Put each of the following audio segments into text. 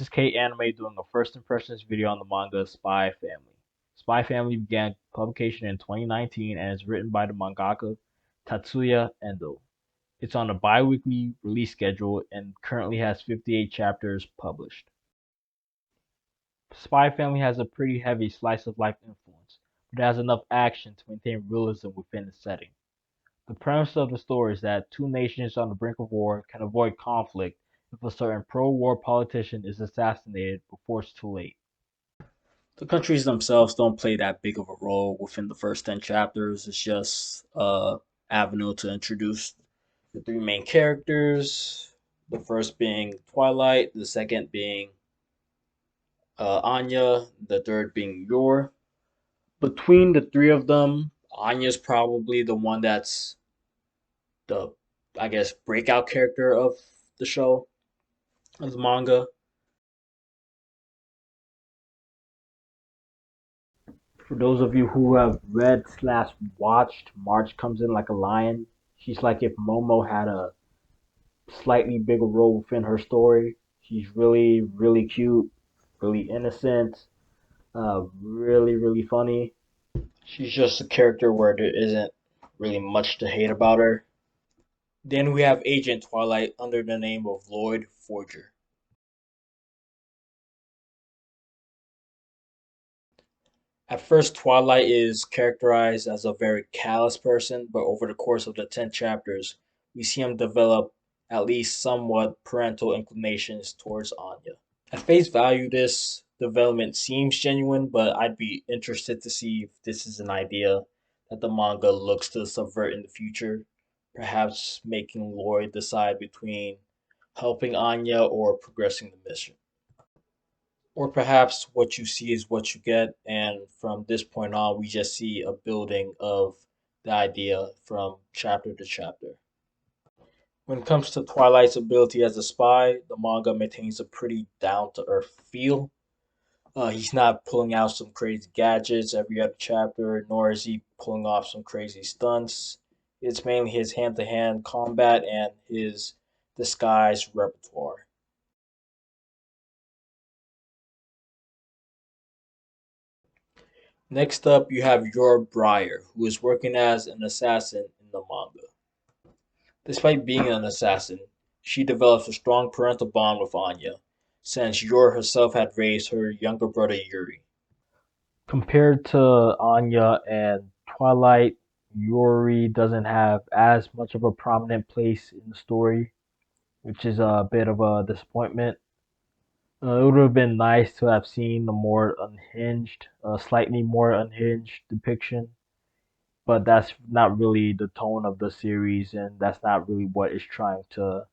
This is K Anime doing a first impressions video on the manga Spy Family. Spy Family began publication in 2019 and is written by the mangaka Tatsuya Endo. It's on a bi-weekly release schedule and currently has 58 chapters published. Spy Family has a pretty heavy slice of life influence, but it has enough action to maintain realism within its setting. The premise of the story is that two nations on the brink of war can avoid conflict if a certain pro-war politician is assassinated before it's too late. The countries themselves don't play that big of a role within the first 10 chapters. It's just a avenue to introduce the three main characters. The first being Twilight, the second being Anya, the third being Yor. Between the three of them, Anya's probably the one that's the, I guess, breakout character of the show, of the manga. For those of you who have read slash watched March Comes In Like a Lion, she's like if Momo had a slightly bigger role within her story. She's really, really cute, really innocent, really funny. She's just a character where there isn't really much to hate about her. Then we have Agent Twilight under the name of Lloyd Forger. At first, Twilight is characterized as a very callous person, but over the course of the 10 chapters, we see him develop at least somewhat parental inclinations towards Anya. At face value, this development seems genuine, but I'd be interested to see if this is an idea that the manga looks to subvert in the future, perhaps making Lloyd decide between helping Anya or progressing the mission. Or perhaps what you see is what you get, and from this point on, we just see a building of the idea from chapter to chapter. When it comes to Twilight's ability as a spy, the manga maintains a pretty down to earth feel. He's not pulling out some crazy gadgets every other chapter, nor is he pulling off some crazy stunts. It's mainly his hand to hand combat and his disguise repertoire. Next up, you have Yor Briar, who is working as an assassin in the manga. Despite being an assassin, she develops a strong parental bond with Anya, since Yor herself had raised her younger brother Yuri. Compared to Anya and Twilight, Yuri doesn't have as much of a prominent place in the story, which is a bit of a disappointment. It would have been nice to have seen a more unhinged, slightly more unhinged depiction, but that's not really the tone of the series, and that's not really what it's trying to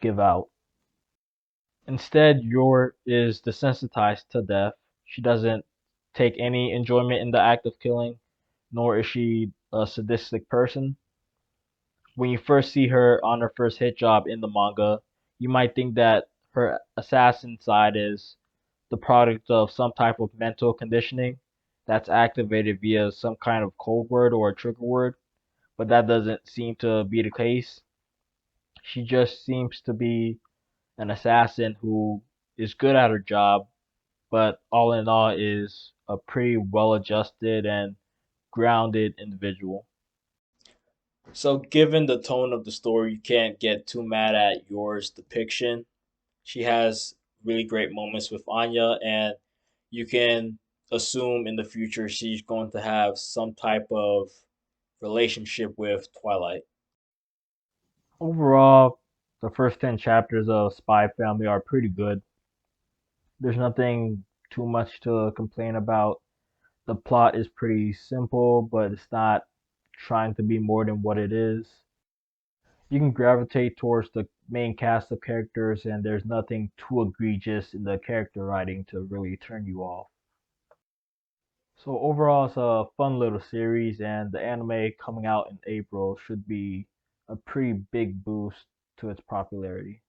give out. Instead, Yor is desensitized to death. She doesn't take any enjoyment in the act of killing, nor is she a sadistic person. When you first see her on her first hit job in the manga, you might think that her assassin side is the product of some type of mental conditioning that's activated via some kind of code word or a trigger word, but that doesn't seem to be the case. She just seems to be an assassin who is good at her job, but all in all is a pretty well adjusted and grounded individual. So, given the tone of the story, you can't get too mad at Yor's depiction. She has really great moments with Anya, and you can assume in the future she's going to have some type of relationship with Twilight. Overall, the first 10 chapters of Spy Family are pretty good. There's nothing too much to complain about. The plot is pretty simple, but it's not trying to be more than what it is. You can gravitate towards the main cast of characters, and there's nothing too egregious in the character writing to really turn you off. So overall, it's a fun little series, and the anime coming out in April should be a pretty big boost to its popularity.